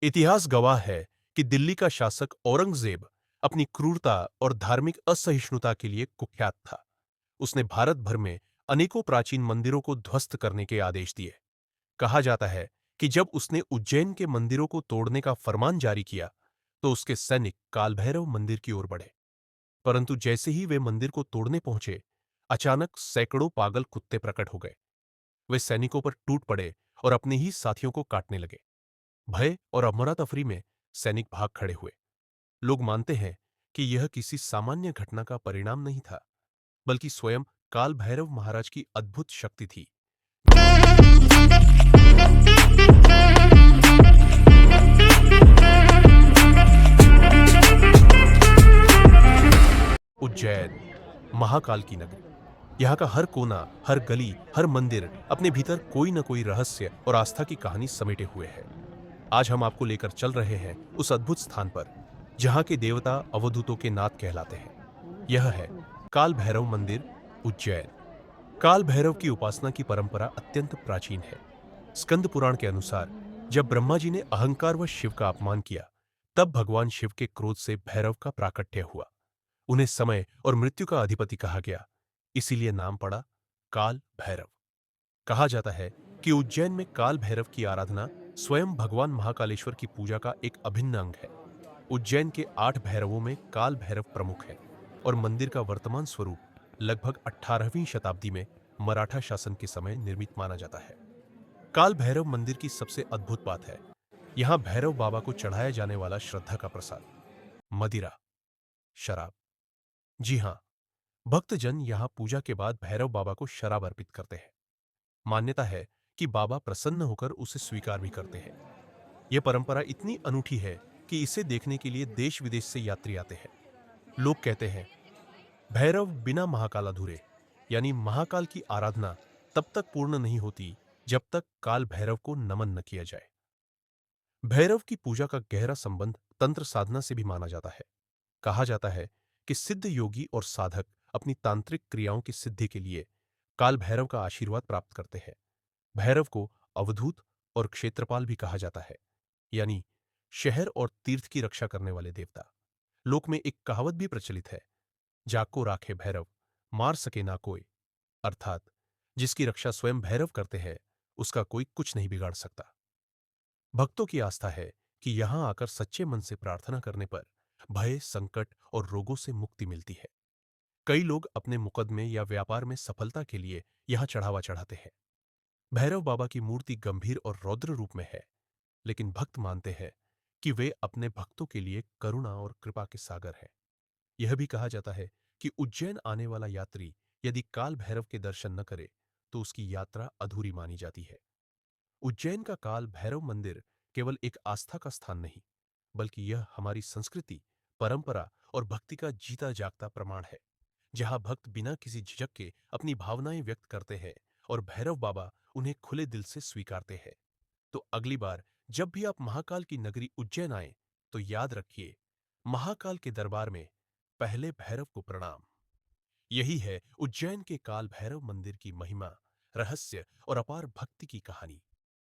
इतिहास गवाह है कि दिल्ली का शासक औरंगजेब अपनी क्रूरता और धार्मिक असहिष्णुता के लिए कुख्यात था। उसने भारत भर में अनेकों प्राचीन मंदिरों को ध्वस्त करने के आदेश दिए। कहा जाता है कि जब उसने उज्जैन के मंदिरों को तोड़ने का फरमान जारी किया, तो उसके सैनिक कालभैरव मंदिर की ओर बढ़े। परंतु जैसे ही वे मंदिर को तोड़ने पहुंचे, अचानक सैकड़ों पागल कुत्ते प्रकट हो गए। वे सैनिकों पर टूट पड़े और अपने ही साथियों को काटने लगे। भय और अफरा-तफरी में सैनिक भाग खड़े हुए। लोग मानते हैं कि यह किसी सामान्य घटना का परिणाम नहीं था, बल्कि स्वयं काल भैरव महाराज की अद्भुत शक्ति थी। उज्जैन, महाकाल की नगरी। यहाँ का हर कोना, हर गली, हर मंदिर अपने भीतर कोई न कोई रहस्य और आस्था की कहानी समेटे हुए है। आज हम आपको लेकर चल रहे हैं उस अद्भुत स्थान पर, जहाँ के देवता अवधूतों के नाथ कहलाते हैं। यह है काल भैरव मंदिर, उज्जैन। काल भैरव की उपासना की परंपरा अत्यंत प्राचीन है। स्कंद पुराण के अनुसार जब ब्रह्मा जी ने अहंकारवश शिव का अपमान किया, तब भगवान शिव के क्रोध से भैरव का प्राकट्य हुआ। उन्हें समय और मृत्यु का अधिपति कहा गया, इसीलिए नाम पड़ा काल भैरव। कहा जाता है कि उज्जैन में काल भैरव की आराधना स्वयं भगवान महाकालेश्वर की पूजा का एक अभिन्न अंग है। उज्जैन के 8 भैरवों में काल भैरव प्रमुख है और मंदिर का वर्तमान स्वरूप लगभग 18वीं शताब्दी में मराठा शासन के समय निर्मित माना जाता है। काल भैरव मंदिर की सबसे अद्भुत बात है यहाँ भैरव बाबा को चढ़ाया जाने वाला श्रद्धा का प्रसाद, मदिरा, शराब। जी हाँ, भक्तजन यहाँ पूजा के बाद भैरव बाबा को शराब अर्पित करते हैं। मान्यता है कि बाबा प्रसन्न होकर उसे स्वीकार भी करते हैं। यह परंपरा इतनी अनूठी है कि इसे देखने के लिए देश विदेश से यात्री आते हैं। लोग कहते हैं, भैरव बिना महाकाल अधूरे, यानी महाकाल की आराधना तब तक पूर्ण नहीं होती जब तक काल भैरव को नमन न किया जाए। भैरव की पूजा का गहरा संबंध तंत्र साधना से भी माना जाता है। कहा जाता है कि सिद्ध योगी और साधक अपनी तांत्रिक क्रियाओं की सिद्धि के लिए काल भैरव का आशीर्वाद प्राप्त करते हैं। भैरव को अवधूत और क्षेत्रपाल भी कहा जाता है, यानी शहर और तीर्थ की रक्षा करने वाले देवता। लोक में एक कहावत भी प्रचलित है, जाको राखे भैरव, मार सके ना कोई। अर्थात जिसकी रक्षा स्वयं भैरव करते हैं, उसका कोई कुछ नहीं बिगाड़ सकता। भक्तों की आस्था है कि यहां आकर सच्चे मन से प्रार्थना करने पर भय, संकट और रोगों से मुक्ति मिलती है। कई लोग अपने मुकदमे या व्यापार में सफलता के लिए यहां चढ़ावा चढ़ाते हैं। भैरव बाबा की मूर्ति गंभीर और रौद्र रूप में है, लेकिन भक्त मानते हैं कि वे अपने भक्तों के लिए करुणा और कृपा के सागर हैं। यह भी कहा जाता है कि उज्जैन आने वाला यात्री यदि काल भैरव के दर्शन न करे, तो उसकी यात्रा अधूरी मानी जाती है। उज्जैन का काल भैरव मंदिर केवल एक आस्था का स्थान नहीं, बल्कि यह हमारी संस्कृति, परंपरा और भक्ति का जीता जागता प्रमाण है, जहां भक्त बिना किसी झिझक के अपनी भावनाएं व्यक्त करते हैं और भैरव बाबा उन्हें खुले दिल से स्वीकारते हैं। तो अगली बार जब भी आप महाकाल की नगरी उज्जैन आए, तो याद रखिए, महाकाल के दरबार में पहले भैरव को प्रणाम। यही है उज्जैन के काल भैरव मंदिर की महिमा, रहस्य और अपार भक्ति की कहानी।